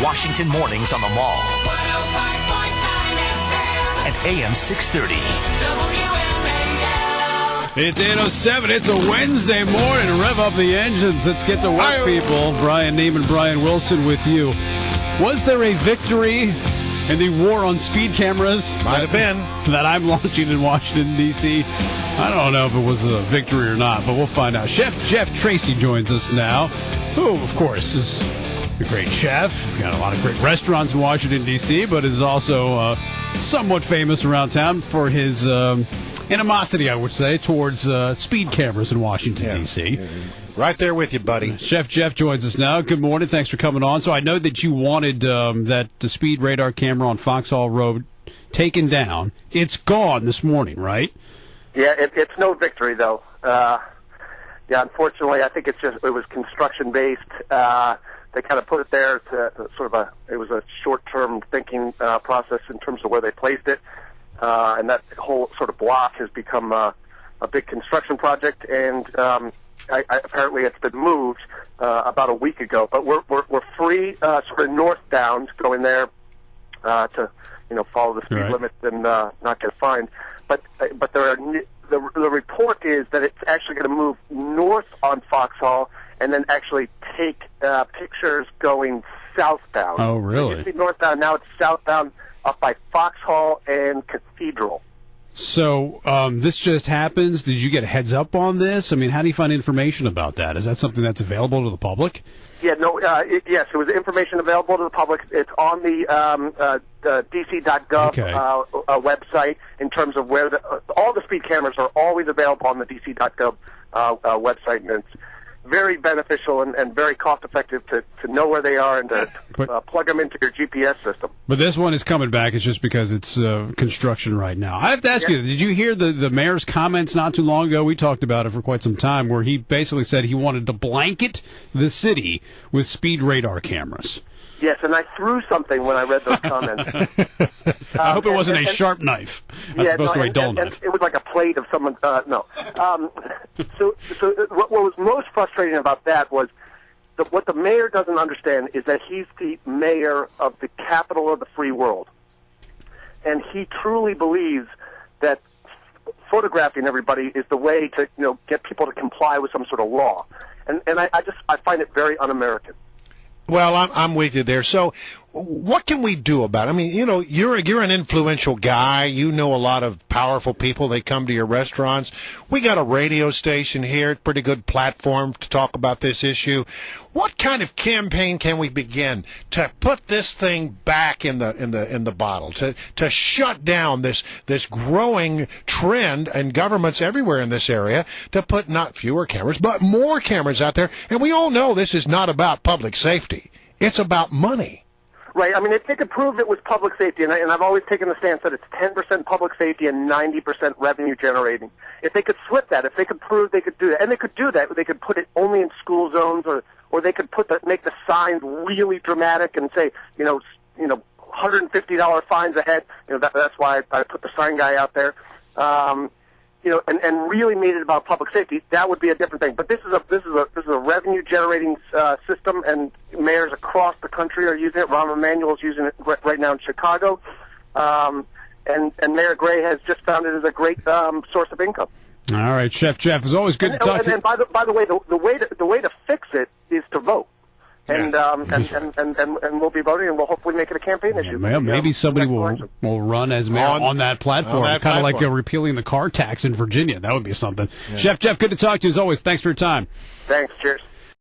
Washington mornings on the Mall. 105.9 FM. And AM 630. WMAL. It's 8:07. It's a Wednesday morning. Rev up the engines. Let's get to work, people. Brian Neiman, Brian Wilson with you. Was there a victory in the war on speed cameras? Might have been. That I'm launching in Washington, D.C.? I don't know if it was a victory or not, but we'll find out. Chef Geoff Tracy joins us now, who, of course, is a great chef. Got a lot of great restaurants in Washington, D.C., but is also somewhat famous around town for his animosity, I would say, towards speed cameras in Washington, D.C. Right there with you, buddy. Chef Geoff joins us now. Good morning. Thanks for coming on. So I know that you wanted the speed radar camera on Foxhall Road taken down. It's gone this morning, right? Yeah, it's no victory, though. Unfortunately, I think it was construction-based. They kind of put it there to it was a short-term thinking process in terms of where they placed it. And that whole sort of block has become a big construction project, and apparently it's been moved about a week ago. But we're free, sort of northbound, going there to follow the speed limit and not get fined. But the report is that it's actually going to move north on Foxhall and then actually take pictures going southbound. Oh, really? It used to be northbound, now it's southbound up by Foxhall and Cathedral. So this just happens. Did you get a heads up on this? I mean, how do you find information about that? Is that something that's available to the public? Yeah, no. Yes, it was information available to the public. It's on the DC.gov website in terms of where all the speed cameras are always available on the DC.gov website, and it's very beneficial and very cost-effective to know where they are and to plug them into your GPS system. But this one is coming back. It's just because it's construction right now. I have to ask you, did you hear the mayor's comments not too long ago? We talked about it for quite some time, where he basically said he wanted to blanket the city with speed radar cameras. Yes, and I threw something when I read those comments. I hope it wasn't a sharp knife. As opposed to a dull knife. It was like a plate of someone. No. So what was most frustrating about that was what the mayor doesn't understand is that he's the mayor of the capital of the free world, and he truly believes that photographing everybody is the way to get people to comply with some sort of law, and I find it very un-American. Well, I'm with you there. So what can we do about it? I mean, you're an influential guy. You know a lot of powerful people. They come to your restaurants. We got a radio station here, pretty good platform to talk about this issue. What kind of campaign can we begin to put this thing back in the bottle, to shut down this growing trend and governments everywhere in this area to put not fewer cameras, but more cameras out there? And we all know this is not about public safety. It's about money. Right. I mean, if they could prove it was public safety, and I've always taken the stance that it's 10% public safety and 90% revenue generating. If they could flip that, if they could prove they could do that, and they could do that, they could put it only in school zones, or they could make the signs really dramatic and say, $150 fines ahead. That's why I put the sign guy out there. And really made it about public safety, that would be a different thing. But this is a revenue generating system, and mayors across the country are using it. Rahm Emanuel's using it right now in Chicago, and Mayor Gray has just found it as a great source of income. All right, Chef Geoff, it's always good to talk to you. And by the way, the way to fix it is to vote. And we'll be voting, and we'll hopefully make it a campaign issue. Well, maybe somebody will run as mayor on that platform, kind of like repealing the car tax in Virginia. That would be something. Yeah. Chef Geoff, good to talk to you as always. Thanks for your time. Thanks. Cheers.